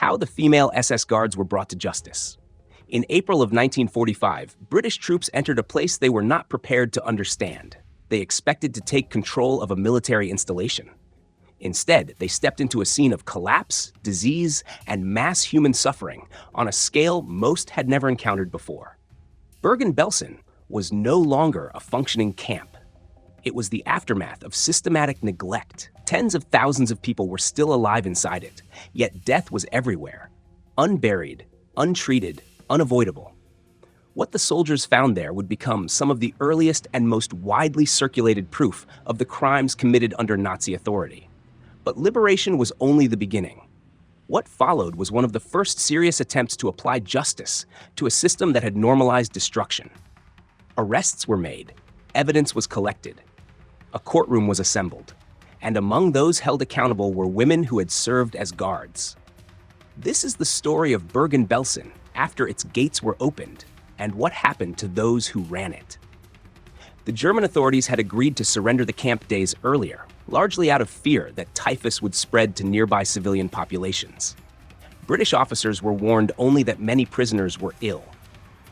How the female SS guards were brought to justice. In April of 1945, British troops entered a place they were not prepared to understand. They expected to take control of a military installation. Instead, they stepped into a scene of collapse, disease, and mass human suffering on a scale most had never encountered before. Bergen-Belsen was no longer a functioning camp. It was the aftermath of systematic neglect. Tens of thousands of people were still alive inside it, yet death was everywhere. Unburied, untreated, unavoidable. What the soldiers found there would become some of the earliest and most widely circulated proof of the crimes committed under Nazi authority. But liberation was only the beginning. What followed was one of the first serious attempts to apply justice to a system that had normalized destruction. Arrests were made, evidence was collected, a courtroom was assembled, and among those held accountable were women who had served as guards. This is the story of Bergen-Belsen after its gates were opened, and what happened to those who ran it. The German authorities had agreed to surrender the camp days earlier, largely out of fear that typhus would spread to nearby civilian populations. British officers were warned only that many prisoners were ill.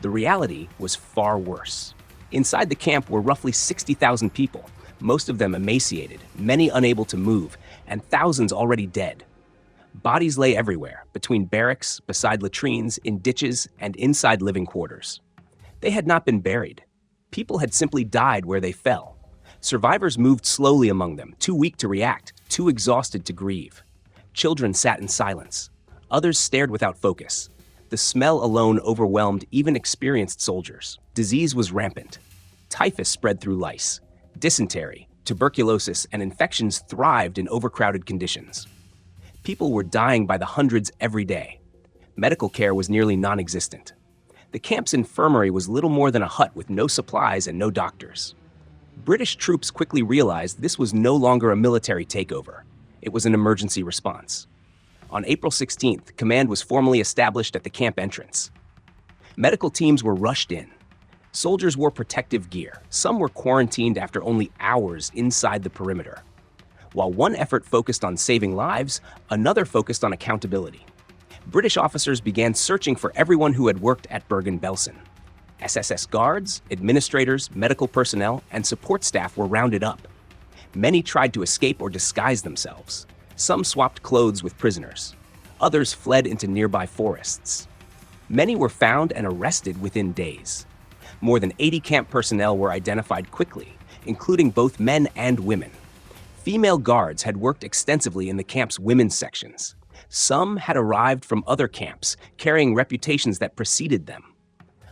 The reality was far worse. Inside the camp were roughly 60,000 people, most of them emaciated, many unable to move, and thousands already dead. Bodies lay everywhere, between barracks, beside latrines, in ditches, and inside living quarters. They had not been buried. People had simply died where they fell. Survivors moved slowly among them, too weak to react, too exhausted to grieve. Children sat in silence. Others stared without focus. The smell alone overwhelmed even experienced soldiers. Disease was rampant. Typhus spread through lice. Dysentery, tuberculosis, and infections thrived in overcrowded conditions. People were dying by the hundreds every day. Medical care was nearly non-existent. The camp's infirmary was little more than a hut with no supplies and no doctors. British troops quickly realized this was no longer a military takeover. It was an emergency response. On April 16th, command was formally established at the camp entrance. Medical teams were rushed in. Soldiers wore protective gear. Some were quarantined after only hours inside the perimeter. While one effort focused on saving lives, another focused on accountability. British officers began searching for everyone who had worked at Bergen-Belsen. SSS guards, administrators, medical personnel, and support staff were rounded up. Many tried to escape or disguise themselves. Some swapped clothes with prisoners. Others fled into nearby forests. Many were found and arrested within days. More than 80 camp personnel were identified quickly, including both men and women. Female guards had worked extensively in the camp's women's sections. Some had arrived from other camps, carrying reputations that preceded them.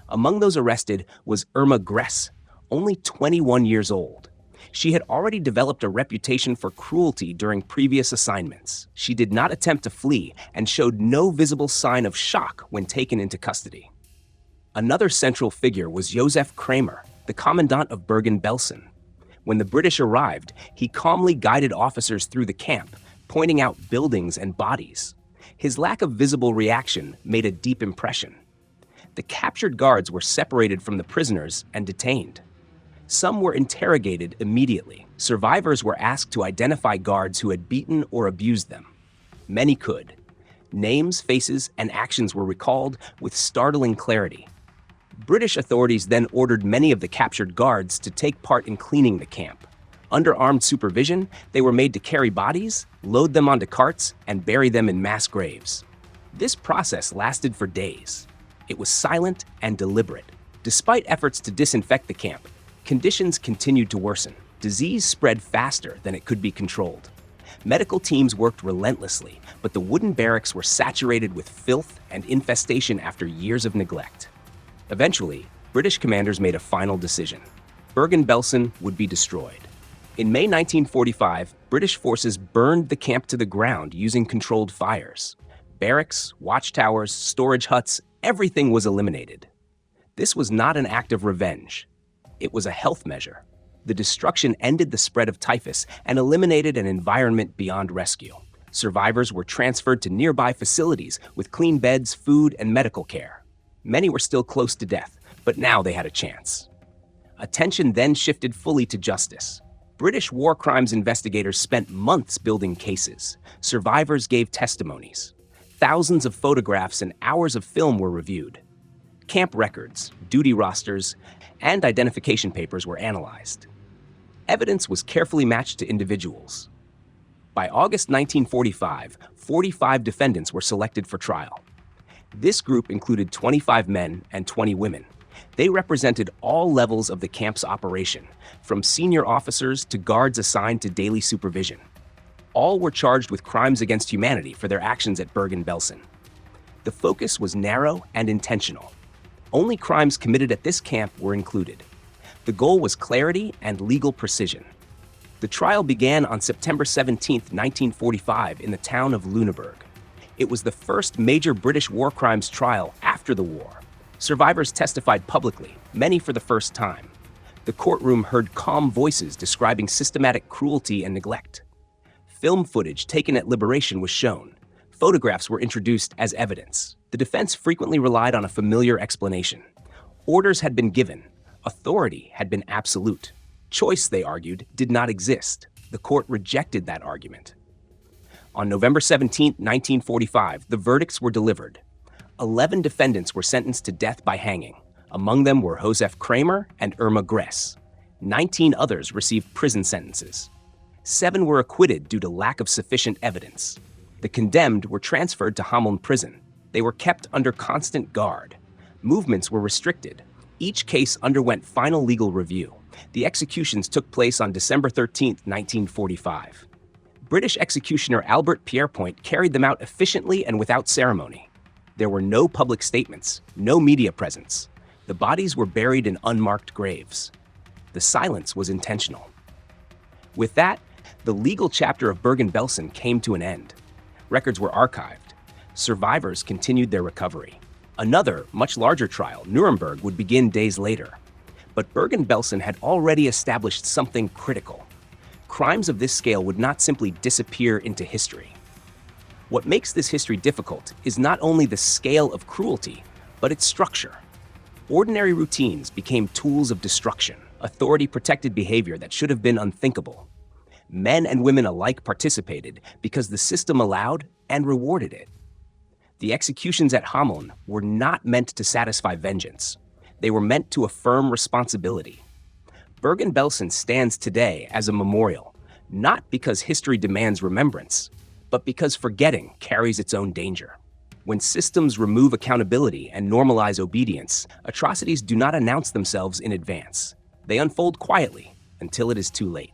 Among those arrested was Irma Gress, only 21 years old. She had already developed a reputation for cruelty during previous assignments. She did not attempt to flee and showed no visible sign of shock when taken into custody. Another central figure was Josef Kramer, the commandant of Bergen-Belsen. When the British arrived, he calmly guided officers through the camp, pointing out buildings and bodies. His lack of visible reaction made a deep impression. The captured guards were separated from the prisoners and detained. Some were interrogated immediately. Survivors were asked to identify guards who had beaten or abused them. Many could. Names, faces, and actions were recalled with startling clarity. British authorities then ordered many of the captured guards to take part in cleaning the camp. Under armed supervision, they were made to carry bodies, load them onto carts, and bury them in mass graves. This process lasted for days. It was silent and deliberate. Despite efforts to disinfect the camp, conditions continued to worsen. Disease spread faster than it could be controlled. Medical teams worked relentlessly, but the wooden barracks were saturated with filth and infestation after years of neglect. Eventually, British commanders made a final decision. Bergen-Belsen would be destroyed. In May 1945, British forces burned the camp to the ground using controlled fires. Barracks, watchtowers, storage huts, everything was eliminated. This was not an act of revenge. It was a health measure. The destruction ended the spread of typhus and eliminated an environment beyond rescue. Survivors were transferred to nearby facilities with clean beds, food, and medical care. Many were still close to death, but now they had a chance. Attention then shifted fully to justice. British war crimes investigators spent months building cases. Survivors gave testimonies. Thousands of photographs and hours of film were reviewed. Camp records, duty rosters, and identification papers were analyzed. Evidence was carefully matched to individuals. By August 1945, 45 defendants were selected for trial. This group included 25 men and 20 women. They represented all levels of the camp's operation, from senior officers to guards assigned to daily supervision. All were charged with crimes against humanity for their actions at Bergen-Belsen. The focus was narrow and intentional. Only crimes committed at this camp were included. The goal was clarity and legal precision. The trial began on September 17, 1945, in the town of Lüneburg. It was the first major British war crimes trial after the war. Survivors testified publicly, many for the first time. The courtroom heard calm voices describing systematic cruelty and neglect. Film footage taken at liberation was shown. Photographs were introduced as evidence. The defense frequently relied on a familiar explanation. Orders had been given. Authority had been absolute. Choice, they argued, did not exist. The court rejected that argument. On November 17, 1945, the verdicts were delivered. 11 defendants were sentenced to death by hanging. Among them were Josef Kramer and Irma Gress. 19 others received prison sentences. 7 were acquitted due to lack of sufficient evidence. The condemned were transferred to Hameln prison. They were kept under constant guard. Movements were restricted. Each case underwent final legal review. The executions took place on December 13, 1945. British executioner Albert Pierrepoint carried them out efficiently and without ceremony. There were no public statements, no media presence. The bodies were buried in unmarked graves. The silence was intentional. With that, the legal chapter of Bergen-Belsen came to an end. Records were archived. Survivors continued their recovery. Another, much larger trial, Nuremberg, would begin days later. But Bergen-Belsen had already established something critical. Crimes of this scale would not simply disappear into history. What makes this history difficult is not only the scale of cruelty, but its structure. Ordinary routines became tools of destruction, authority-protected behavior that should have been unthinkable. Men and women alike participated because the system allowed and rewarded it. The executions at Hameln were not meant to satisfy vengeance. They were meant to affirm responsibility. Bergen-Belsen stands today as a memorial, not because history demands remembrance, but because forgetting carries its own danger. When systems remove accountability and normalize obedience, atrocities do not announce themselves in advance. They unfold quietly until it is too late.